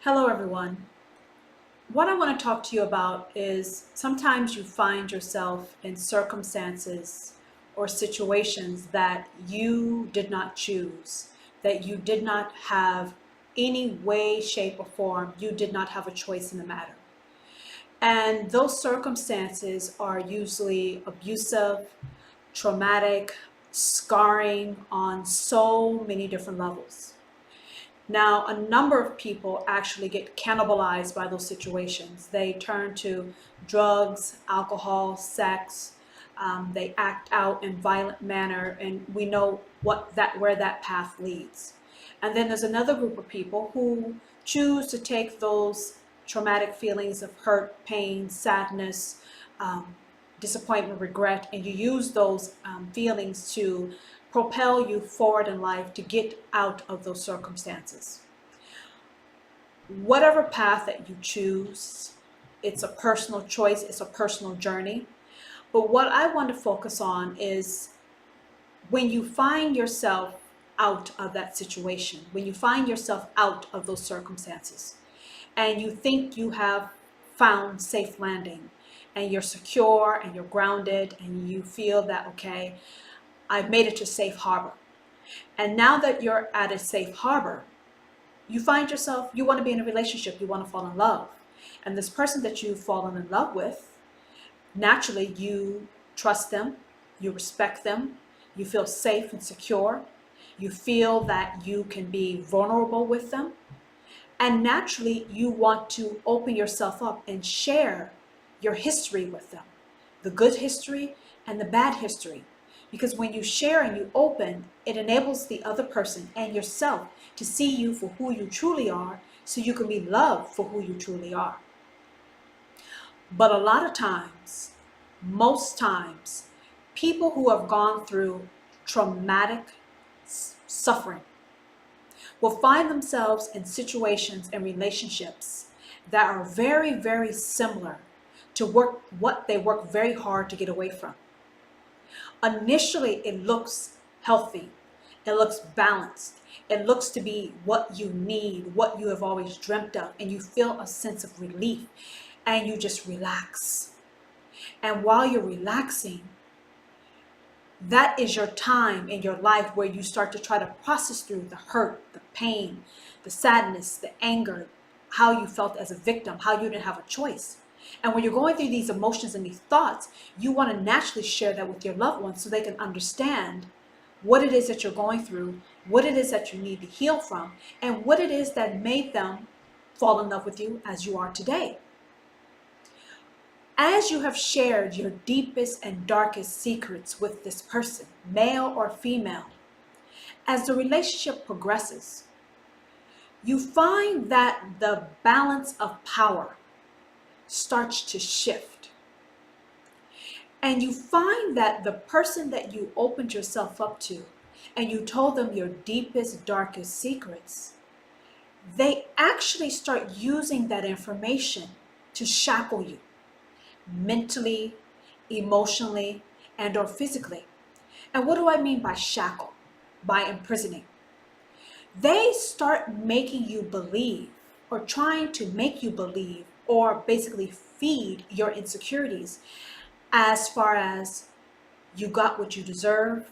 Hello, everyone. What I want to talk to you about is sometimes you find yourself in circumstances or situations that you did not choose, that you did not have any way, shape, or form, you did not have a choice in the matter. And those circumstances are usually abusive, traumatic, scarring on so many different levels. Now, a number of people actually get cannibalized by those situations. They turn to drugs, alcohol, sex. They act out in violent manner, and we know where that path leads. And then there's another group of people who choose to take those traumatic feelings of hurt, pain, sadness, um, disappointment, regret, and you use those feelings to propel you forward in life to get out of those circumstances. Whatever path that you choose, it's a personal choice, it's a personal journey. But what I want to focus on is when you find yourself out of that situation, when you find yourself out of those circumstances, and you think you have found safe landing, and you're secure and you're grounded, and you feel that, okay, I've made it to safe harbor. And now that you're at a safe harbor, you find yourself, you want to be in a relationship, you want to fall in love. And this person that you've fallen in love with, naturally you trust them, you respect them, you feel safe and secure, you feel that you can be vulnerable with them. And naturally you want to open yourself up and share your history with them, the good history and the bad history. Because when you share and you open, it enables the other person and yourself to see you for who you truly are, so you can be loved for who you truly are. But a lot of times, most times, people who have gone through traumatic suffering will find themselves in situations and relationships that are very, very similar to what they work very hard to get away from. Initially, it looks healthy. It looks balanced. It looks to be what you need, what you have always dreamt of, and you feel a sense of relief and you just relax. And while you're relaxing, that is your time in your life where you start to try to process through the hurt, the pain, the sadness, the anger, how you felt as a victim, how you didn't have a choice. And when you're going through these emotions and these thoughts, you want to naturally share that with your loved ones so they can understand what it is that you're going through, what it is that you need to heal from, and what it is that made them fall in love with you as you are today. As you have shared your deepest and darkest secrets with this person, male or female, as the relationship progresses, you find that the balance of power starts to shift. And you find that the person that you opened yourself up to and you told them your deepest, darkest secrets, they actually start using that information to shackle you mentally, emotionally, and or physically. And what do I mean by shackle? By imprisoning. They start making you believe, or trying to make you believe, or basically feed your insecurities as far as you got what you deserved.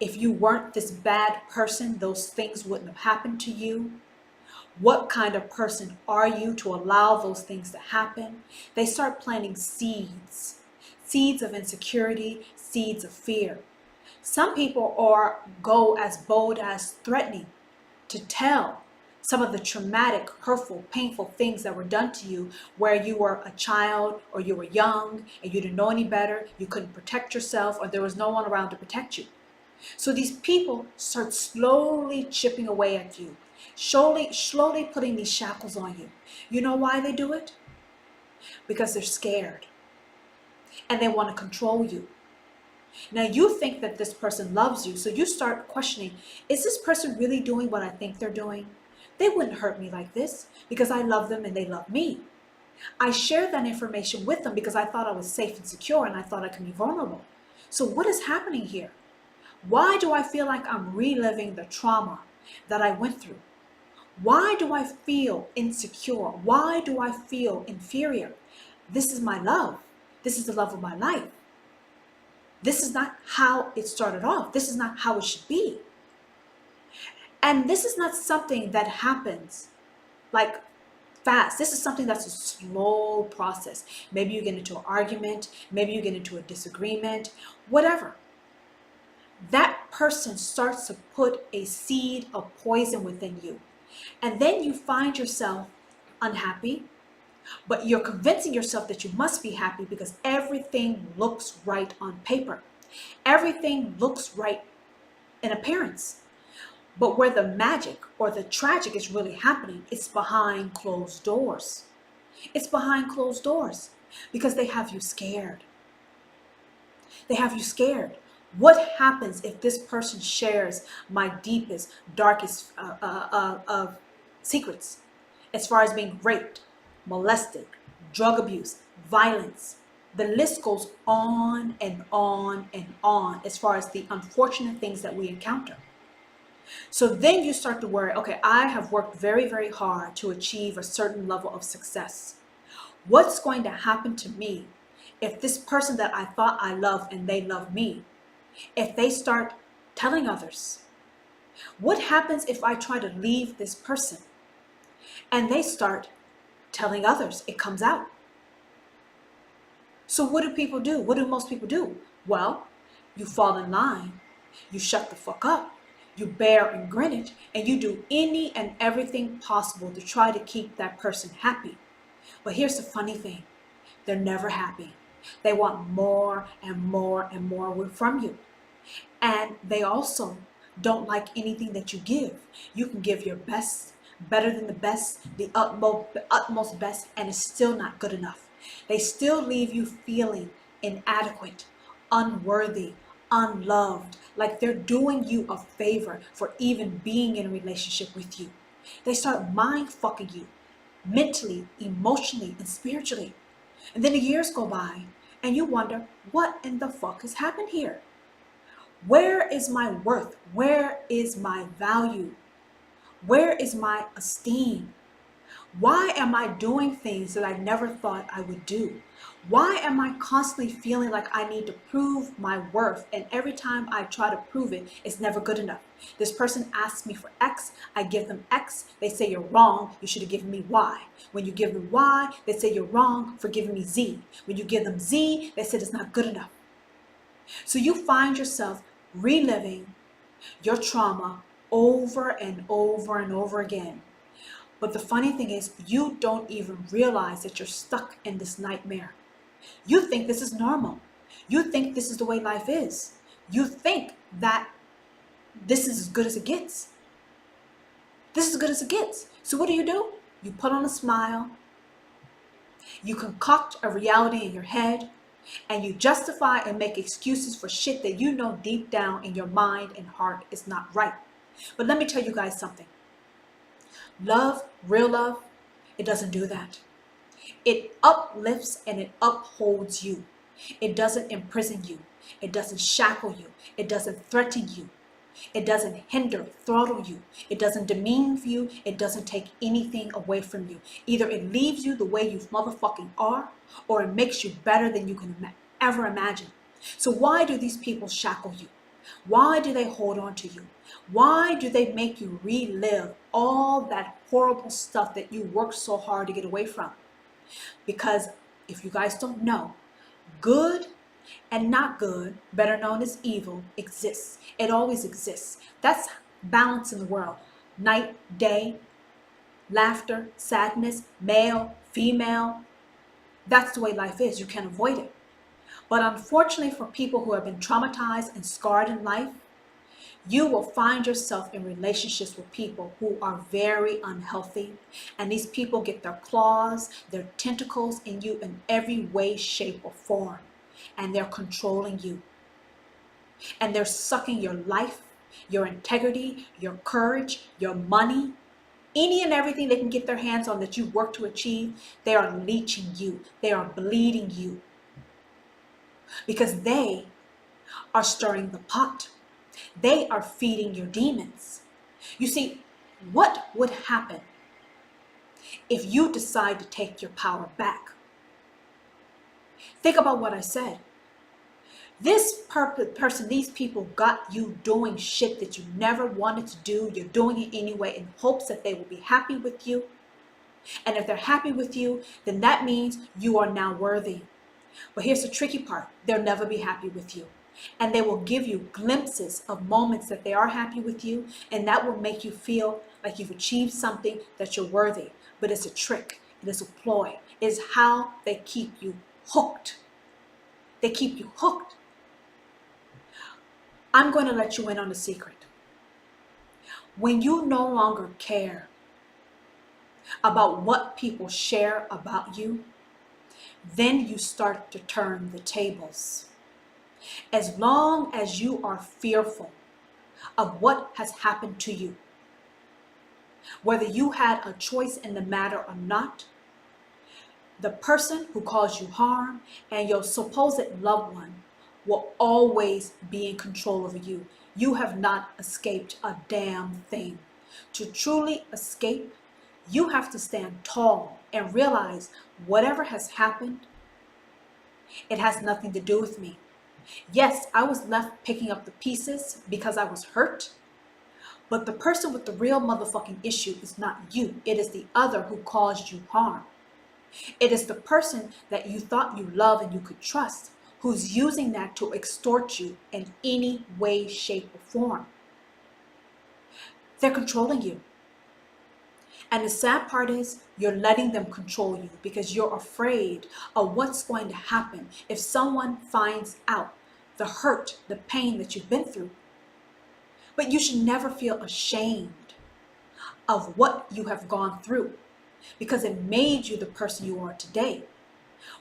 If you weren't this bad person, those things wouldn't have happened to you. What kind of person are you to allow those things to happen? They start planting seeds, seeds of insecurity, seeds of fear. Some people go as bold as threatening to tell some of the traumatic, hurtful, painful things that were done to you where you were a child or you were young and you didn't know any better, you couldn't protect yourself, or there was no one around to protect you. So these people start slowly chipping away at you, slowly putting these shackles on you. You know why they do it? Because they're scared and they want to control you. Now you think that this person loves you, so you start questioning, is this person really doing what I think they're doing? They wouldn't hurt me like this because I love them and they love me. I shared that information with them because I thought I was safe and secure and I thought I could be vulnerable. So what is happening here? Why do I feel like I'm reliving the trauma that I went through? Why do I feel insecure? Why do I feel inferior? This is my love. This is the love of my life. This is not how it started off. This is not how it should be. And this is not something that happens like fast. This is something that's a slow process. Maybe you get into an argument, maybe you get into a disagreement, whatever. That person starts to put a seed of poison within you. And then you find yourself unhappy, but you're convincing yourself that you must be happy because everything looks right on paper. Everything looks right in appearance. But where the magic or the tragic is really happening, it's behind closed doors. It's behind closed doors because they have you scared. They have you scared. What happens if this person shares my deepest, darkest secrets as far as being raped, molested, drug abuse, violence? The list goes on and on and on as far as the unfortunate things that we encounter. So then you start to worry, okay, I have worked very, very hard to achieve a certain level of success. What's going to happen to me if this person that I thought I loved and they love me, if they start telling others? What happens if I try to leave this person and they start telling others? It comes out. So what do people do? What do most people do? Well, you fall in line, you shut the fuck up, you bear and grin it, and you do any and everything possible to try to keep that person happy. But here's the funny thing. They're never happy. They want more and more and more from you. And they also don't like anything that you give. You can give your best, better than the best, the utmost best, and it's still not good enough. They still leave you feeling inadequate, unworthy, unloved, like they're doing you a favor for even being in a relationship with you. They start mind fucking you mentally, emotionally, and spiritually. And then the years go by and you wonder, what in the fuck has happened here? Where is my worth? Where is my value? Where is my esteem? Why am I doing things that I never thought I would do? Why am I constantly feeling like I need to prove my worth? And every time I try to prove it, it's never good enough. This person asks me for X, I give them X. They say you're wrong, you should have given me Y. When you give them Y, they say you're wrong for giving me Z. When you give them Z, they said it's not good enough. So you find yourself reliving your trauma over and over and over again. But the funny thing is, you don't even realize that you're stuck in this nightmare. You think this is normal. You think this is the way life is. You think that this is as good as it gets. This is as good as it gets. So what do? You put on a smile. You concoct a reality in your head. And you justify and make excuses for shit that you know deep down in your mind and heart is not right. But let me tell you guys something. Love, real love, it doesn't do that. It uplifts and it upholds you. It doesn't imprison you. It doesn't shackle you. It doesn't threaten you. It doesn't hinder, throttle you. It doesn't demean you. It doesn't take anything away from you. Either it leaves you the way you motherfucking are, or it makes you better than you can ever imagine. So why do these people shackle you? Why do they hold on to you? Why do they make you relive all that horrible stuff that you worked so hard to get away from? Because if you guys don't know, good and not good, better known as evil, exists. It always exists. That's balance in the world. Night, day, laughter, sadness, male, female. That's the way life is. You can't avoid it. But unfortunately for people who have been traumatized and scarred in life, you will find yourself in relationships with people who are very unhealthy. And these people get their claws, their tentacles in you in every way, shape, or form. And they're controlling you. And they're sucking your life, your integrity, your courage, your money, any and everything they can get their hands on that you work to achieve. They are leeching you. They are bleeding you. Because they are stirring the pot. They are feeding your demons. You see, What would happen if you decide to take your power back? Think about what I said. This person, these people got you doing shit that you never wanted to do. You're doing it anyway in hopes that they will be happy with you. And if they're happy with you, then that means you are now worthy. But here's the tricky part. They'll never be happy with you. And they will give you glimpses of moments that they are happy with you. And that will make you feel like you've achieved something, that you're worthy. But it's a trick. It is a ploy. It is how they keep you hooked. They keep you hooked. I'm going to let you in on a secret. When you no longer care about what people share about you, then you start to turn the tables. As long as you are fearful of what has happened to you, whether you had a choice in the matter or not, the person who caused you harm and your supposed loved one will always be in control over you. You have not escaped a damn thing. To truly escape, you have to stand tall and realize whatever has happened, it has nothing to do with me. Yes, I was left picking up the pieces because I was hurt, but the person with the real motherfucking issue is not you. It is the other who caused you harm. It is the person that you thought you loved and you could trust, who's using that to extort you in any way, shape, or form. They're controlling you. And the sad part is you're letting them control you because you're afraid of what's going to happen if someone finds out the hurt, the pain that you've been through. But you should never feel ashamed of what you have gone through because it made you the person you are today.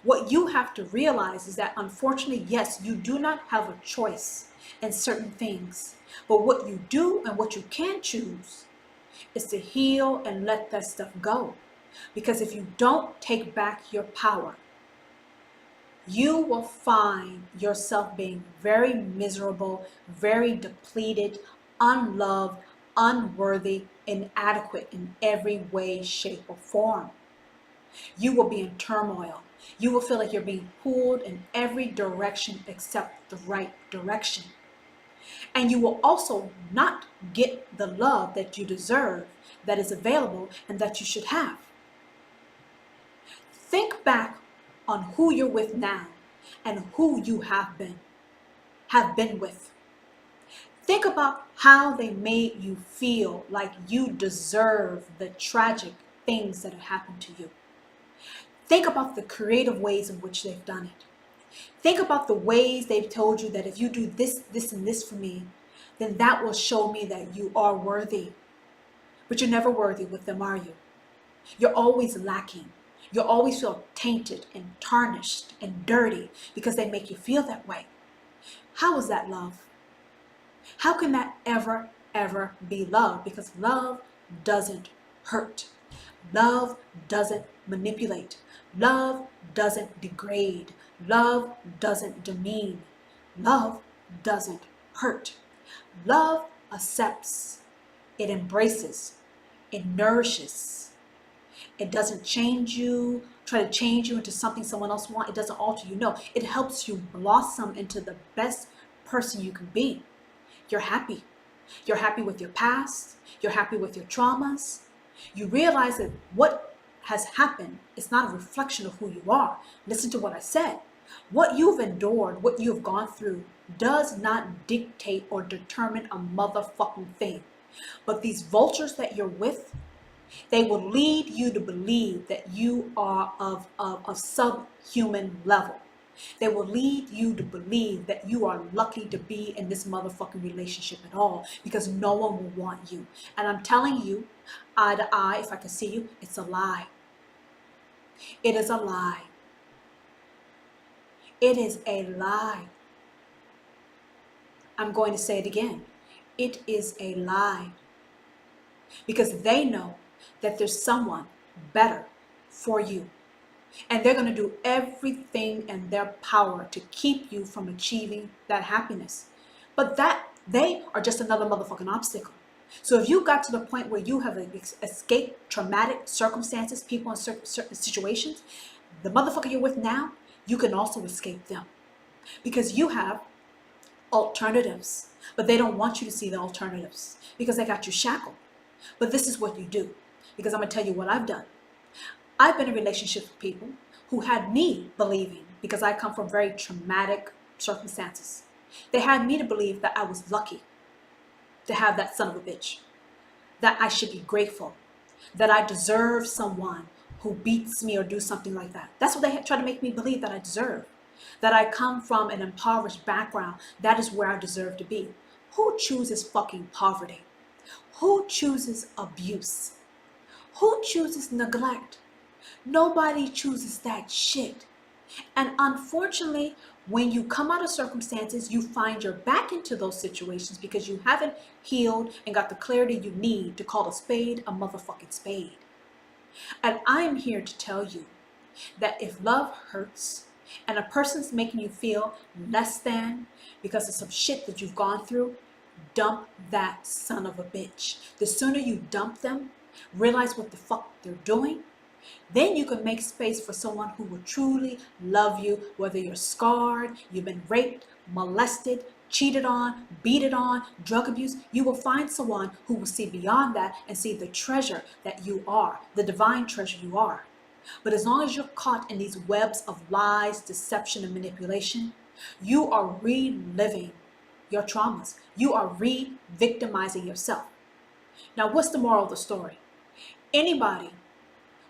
What you have to realize is that unfortunately, yes, you do not have a choice in certain things. But what you do and what you can choose is to heal and let that stuff go. Because if you don't take back your power, you will find yourself being very miserable, very depleted, unloved, unworthy, inadequate in every way, shape, or form. You will be in turmoil. You will feel like you're being pulled in every direction except the right direction. And you will also not get the love that you deserve, that is available, and that you should have. Think back on who you're with now and who you have been with. Think about how they made you feel like you deserve the tragic things that have happened to you. Think about the creative ways in which they've done it. Think about the ways they've told you that if you do this, this, and this for me, then that will show me that you are worthy. But you're never worthy with them, are you? You're always lacking. You'll always feel tainted and tarnished and dirty because they make you feel that way. How is that love? How can that ever, ever be love? Because love doesn't hurt. Love doesn't manipulate. Love doesn't degrade. Love doesn't demean. Love doesn't hurt. Love accepts. It embraces. It nourishes. It doesn't change you, try to change you into something someone else wants. It doesn't alter you. No, it helps you blossom into the best person you can be. You're happy. You're happy with your past. You're happy with your traumas. You realize that what has happened is not a reflection of who you are. Listen to what I said. What you've endured, what you've gone through, does not dictate or determine a motherfucking thing. But these vultures that you're with, they will lead you to believe that you are of a subhuman level. They will lead you to believe that you are lucky to be in this motherfucking relationship at all because no one will want you. And I'm telling you, eye to eye, if I can see you, it's a lie. It is a lie. It is a lie. I'm going to say it again. It is a lie. Because they know that there's someone better for you. And they're going to do everything in their power to keep you from achieving that happiness. But that they are just another motherfucking obstacle. So if you got to the point where you have escaped traumatic circumstances, people in certain situations, the motherfucker you're with now, you can also escape them because you have alternatives, but they don't want you to see the alternatives because they got you shackled. But this is what you do, because I'm gonna tell you what I've done. I've been in relationships with people who had me believing, because I come from very traumatic circumstances, they had me to believe that I was lucky to have that son of a bitch, that I should be grateful, that I deserve someone who beats me or do something like that. That's what they try to make me believe that I deserve. That I come from an impoverished background. That is where I deserve to be. Who chooses fucking poverty? Who chooses abuse? Who chooses neglect? Nobody chooses that shit. And unfortunately, when you come out of circumstances, you find you're back into those situations because you haven't healed and got the clarity you need to call a spade a motherfucking spade. And I am here to tell you that if love hurts and a person's making you feel less than because of some shit that you've gone through, dump that son of a bitch. The sooner you dump them, realize what the fuck they're doing, then you can make space for someone who will truly love you, whether you're scarred, you've been raped, molested, cheated on, beaten on, drug abuse. You will find someone who will see beyond that and see the treasure that you are, the divine treasure you are. But as long as you're caught in these webs of lies, deception, and manipulation, you are reliving your traumas. You are re-victimizing yourself. Now, what's the moral of the story? Anybody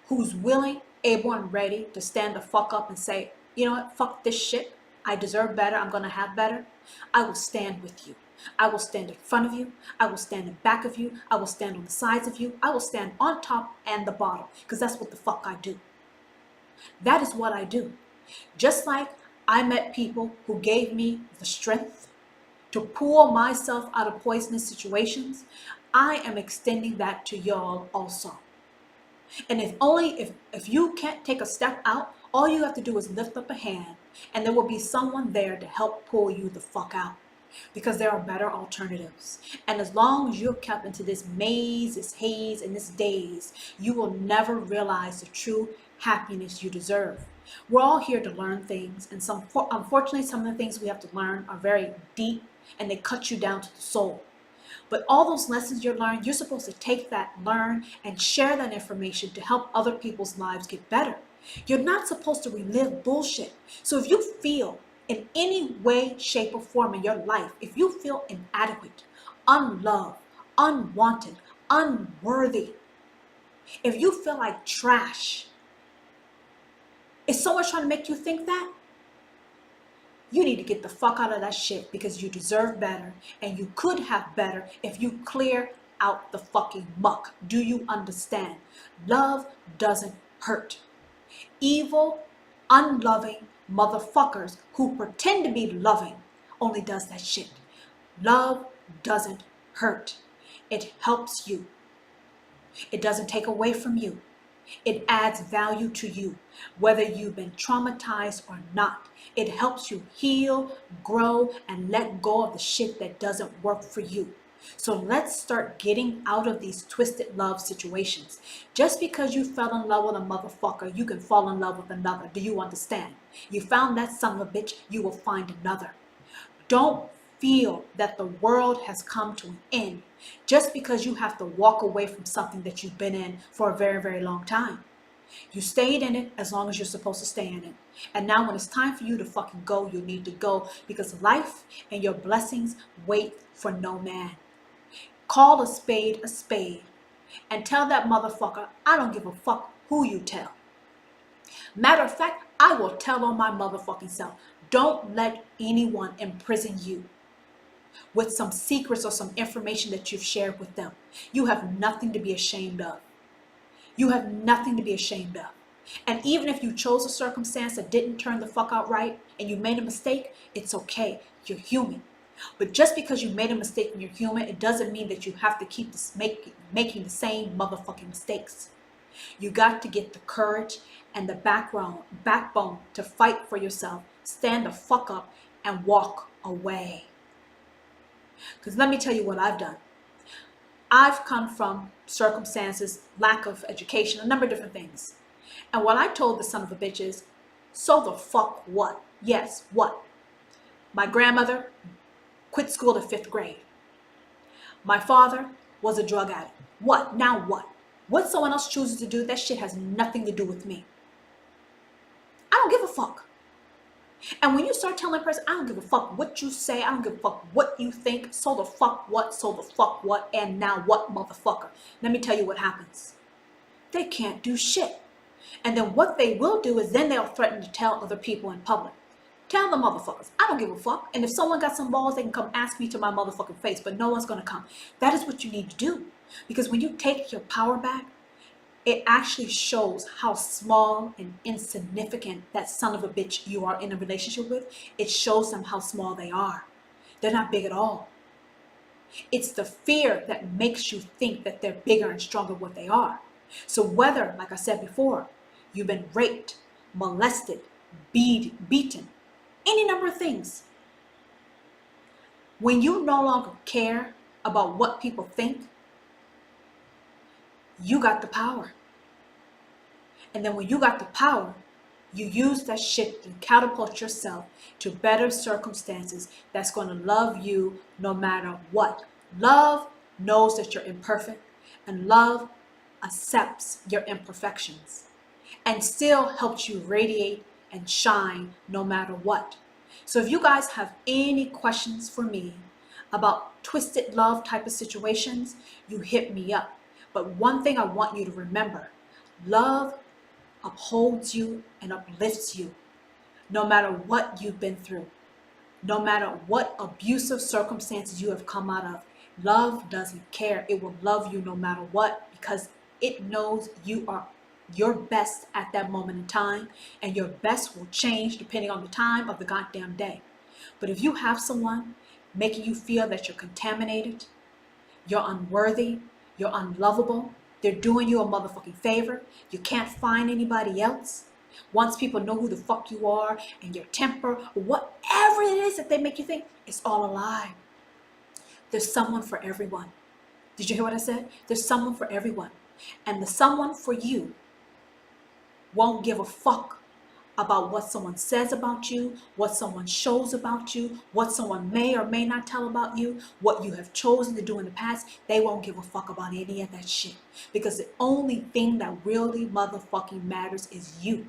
who's willing, able, and ready to stand the fuck up and say, you know what, fuck this shit, I deserve better, I'm gonna have better, I will stand with you. I will stand in front of you. I will stand in back of you. I will stand on the sides of you. I will stand on top and the bottom, because that's what the fuck I do. That is what I do. Just like I met people who gave me the strength to pull myself out of poisonous situations, I am extending that to y'all also. And if you can't take a step out, all you have to do is lift up a hand and there will be someone there to help pull you the fuck out, because there are better alternatives. And as long as you're kept into this maze, this haze, and this daze, you will never realize the true happiness you deserve. We're all here to learn things, and unfortunately some of the things we have to learn are very deep and they cut you down to the soul. But all those lessons you learn, you're supposed to take that, learn, and share that information to help other people's lives get better. You're not supposed to relive bullshit. So if you feel in any way, shape, or form in your life, if you feel inadequate, unloved, unwanted, unworthy, if you feel like trash, is someone trying to make you think that? You need to get the fuck out of that shit, because you deserve better and you could have better if you clear out the fucking muck. Do you understand? Love doesn't hurt. Evil, unloving motherfuckers who pretend to be loving only does that shit. Love doesn't hurt. It helps you. It doesn't take away from you. It adds value to you, whether you've been traumatized or not. It helps you heal, grow, and let go of the shit that doesn't work for you. So let's start getting out of these twisted love situations. Just because you fell in love with a motherfucker, you can fall in love with another. Do you understand? You found that son of a bitch, you will find another. Don't feel that the world has come to an end just because you have to walk away from something that you've been in for a very, very long time. You stayed in it as long as you're supposed to stay in it. And now when it's time for you to fucking go, you need to go, because life and your blessings wait for no man. Call a spade, and tell that motherfucker, I don't give a fuck who you tell. Matter of fact, I will tell on my motherfucking self. Don't let anyone imprison you with some secrets or some information that you've shared with them. You have nothing to be ashamed of. You have nothing to be ashamed of. And even if you chose a circumstance that didn't turn the fuck out right and you made a mistake, it's okay. You're human. But just because you made a mistake and you're human, it doesn't mean that you have to keep making the same motherfucking mistakes. You got to get the courage and the backbone to fight for yourself. Stand the fuck up and walk away. Because let me tell you what I've done. I've come from circumstances, lack of education, a number of different things. And what I told the son of a bitch is, so the fuck what? Yes, what? My grandmother quit school at 5th grade. My father was a drug addict. What? Now what? What someone else chooses to do, that shit has nothing to do with me. I don't give a fuck. And when you start telling a person, I don't give a fuck what you say, I don't give a fuck what you think, so the fuck what, so the fuck what, and now what, motherfucker? Let me tell you what happens. They can't do shit. And then what they will do is then they'll threaten to tell other people in public. Tell the motherfuckers, I don't give a fuck. And if someone got some balls, they can come ask me to my motherfucking face, but no one's gonna come. That is what you need to do. Because when you take your power back, it actually shows how small and insignificant that son of a bitch you are in a relationship with. It shows them how small they are. They're not big at all. It's the fear that makes you think that they're bigger and stronger than what they are. So whether, like I said before, you've been raped, molested, beaten, any number of things, when you no longer care about what people think, you got the power. And then when you got the power, you use that shit to catapult yourself to better circumstances that's going to love you no matter what. Love knows that you're imperfect, and love accepts your imperfections and still helps you radiate and shine no matter what. So if you guys have any questions for me about twisted love type of situations, you hit me up. But one thing I want you to remember, love upholds you and uplifts you no matter what you've been through, no matter what abusive circumstances you have come out of. Love doesn't care. It will love you no matter what, because it knows you are your best at that moment in time, and your best will change depending on the time of the goddamn day. But if you have someone making you feel that you're contaminated, you're unworthy, you're unlovable, they're doing you a motherfucking favor, you can't find anybody else, once people know who the fuck you are and your temper, whatever it is that they make you think, it's all a lie. There's someone for everyone. Did you hear what I said? There's someone for everyone. And the someone for you won't give a fuck about what someone says about you, what someone shows about you, what someone may or may not tell about you, what you have chosen to do in the past. They won't give a fuck about any of that shit. Because the only thing that really motherfucking matters is you.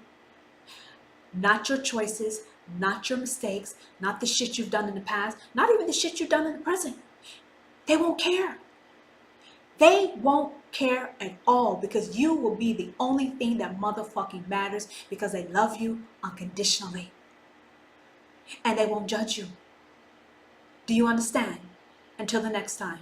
Not your choices, not your mistakes, not the shit you've done in the past, not even the shit you've done in the present. They won't care. They won't care at all, because you will be the only thing that motherfucking matters, because they love you unconditionally. And they won't judge you. Do you understand? Until the next time.